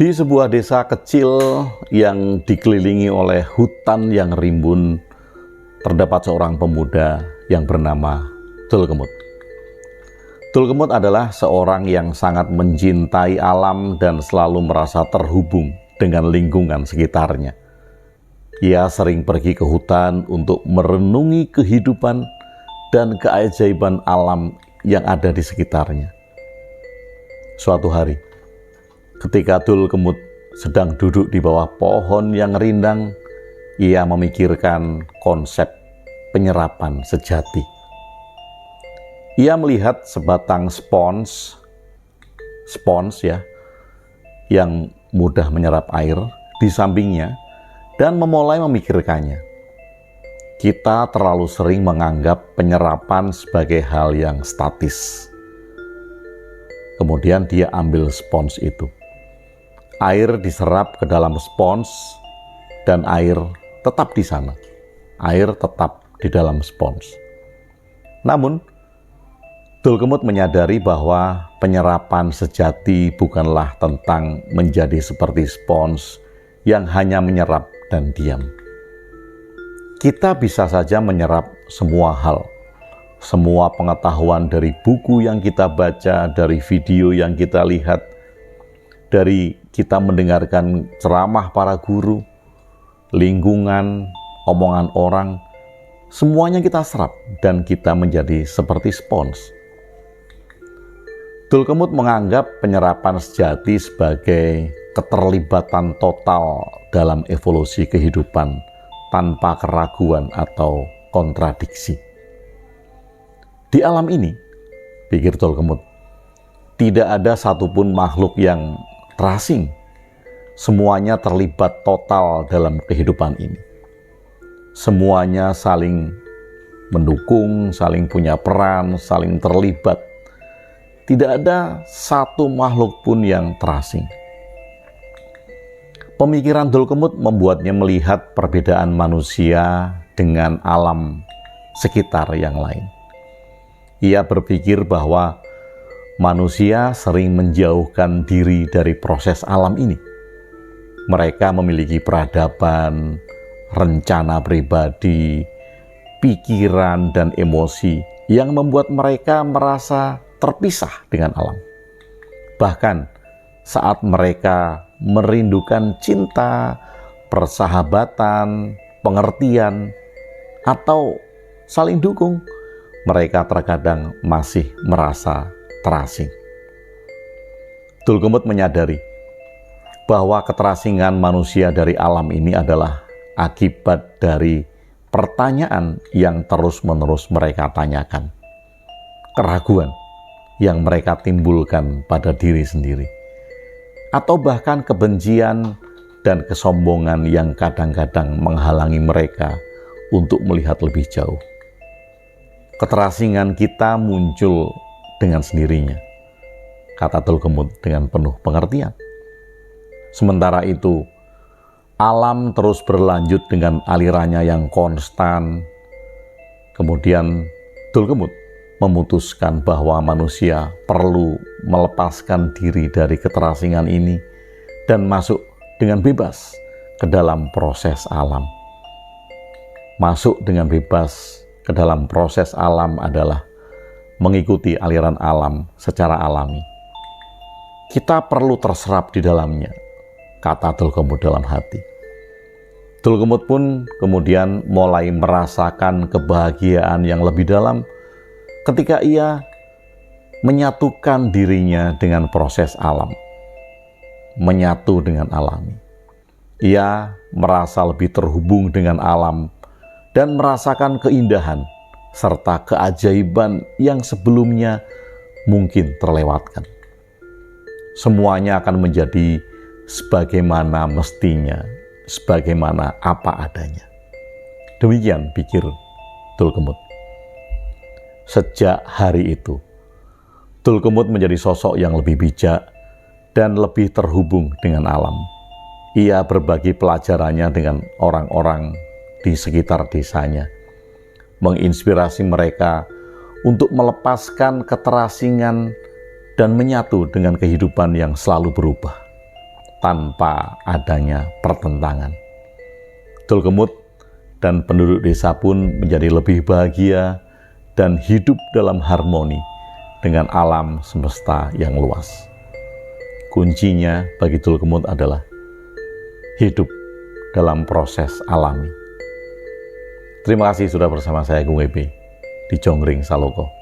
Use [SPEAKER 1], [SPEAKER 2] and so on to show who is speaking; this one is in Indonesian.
[SPEAKER 1] Di sebuah desa kecil yang dikelilingi oleh hutan yang rimbun, terdapat seorang pemuda yang bernama Tulkemut. Tulkemut adalah seorang yang sangat mencintai alam dan selalu merasa terhubung dengan lingkungan sekitarnya. Ia sering pergi ke hutan untuk merenungi kehidupan dan keajaiban alam yang ada di sekitarnya. Suatu hari, ketika Tulkemut sedang duduk di bawah pohon yang rindang, ia memikirkan konsep penyerapan sejati. Ia melihat sebatang spons yang mudah menyerap air di sampingnya dan memulai memikirkannya. Kita terlalu sering menganggap penyerapan sebagai hal yang statis. Kemudian dia ambil spons itu. Air diserap ke dalam spons dan air tetap di sana. Air tetap di dalam spons. Namun, Tulkemut menyadari bahwa penyerapan sejati bukanlah tentang menjadi seperti spons yang hanya menyerap dan diam. Kita bisa saja menyerap semua hal, semua pengetahuan dari buku yang kita baca, dari video yang kita lihat, dari kita mendengarkan ceramah para guru, lingkungan, omongan orang, semuanya kita serap dan kita menjadi seperti spons. Tulkemut menganggap penyerapan sejati sebagai keterlibatan total dalam evolusi kehidupan tanpa keraguan atau kontradiksi. Di alam ini, pikir Tulkemut, tidak ada satupun makhluk yang terasing. Semuanya terlibat total dalam kehidupan ini. Semuanya saling mendukung, saling punya peran, saling terlibat. Tidak ada satu makhluk pun yang terasing. Pemikiran Tulkemut membuatnya melihat perbedaan manusia dengan alam sekitar yang lain. Ia berpikir bahwa manusia sering menjauhkan diri dari proses alam ini. Mereka memiliki peradaban, rencana pribadi, pikiran, dan emosi yang membuat mereka merasa terpisah dengan alam. Bahkan saat mereka merindukan cinta, persahabatan, pengertian, atau saling dukung, mereka terkadang masih merasa terasing. Tulkemut menyadari bahwa keterasingan manusia dari alam ini adalah akibat dari pertanyaan yang terus-menerus mereka tanyakan, keraguan yang mereka timbulkan pada diri sendiri, atau bahkan kebencian dan kesombongan yang kadang-kadang menghalangi mereka untuk melihat lebih jauh. Keterasingan kita muncul dengan sendirinya, kata Tulkemut dengan penuh pengertian. Sementara itu, alam terus berlanjut dengan alirannya yang konstan. Kemudian Tulkemut memutuskan bahwa manusia perlu melepaskan diri dari keterasingan ini dan masuk dengan bebas ke dalam proses alam. Masuk dengan bebas ke dalam proses alam adalah mengikuti aliran alam secara alami. Kita perlu terserap di dalamnya, kata Tulkemut dalam hati. Tulkemut pun kemudian mulai merasakan kebahagiaan yang lebih dalam ketika ia menyatukan dirinya dengan proses alam, menyatu dengan alami. Ia merasa lebih terhubung dengan alam dan merasakan keindahan serta keajaiban yang sebelumnya mungkin terlewatkan. Semuanya akan menjadi sebagaimana mestinya, sebagaimana apa adanya. Demikian pikir Tulkemut. Sejak hari itu, Tulkemut menjadi sosok yang lebih bijak dan lebih terhubung dengan alam. Ia berbagi pelajarannya dengan orang-orang di sekitar desanya, menginspirasi mereka untuk melepaskan keterasingan dan menyatu dengan kehidupan yang selalu berubah. tanpa adanya pertentangan. Tulkemut dan penduduk desa pun menjadi lebih bahagia dan hidup dalam harmoni dengan alam semesta yang luas. Kuncinya bagi Tulkemut adalah hidup dalam proses alami. Terima kasih sudah bersama saya Gung Ebe di Jonggring Saloko.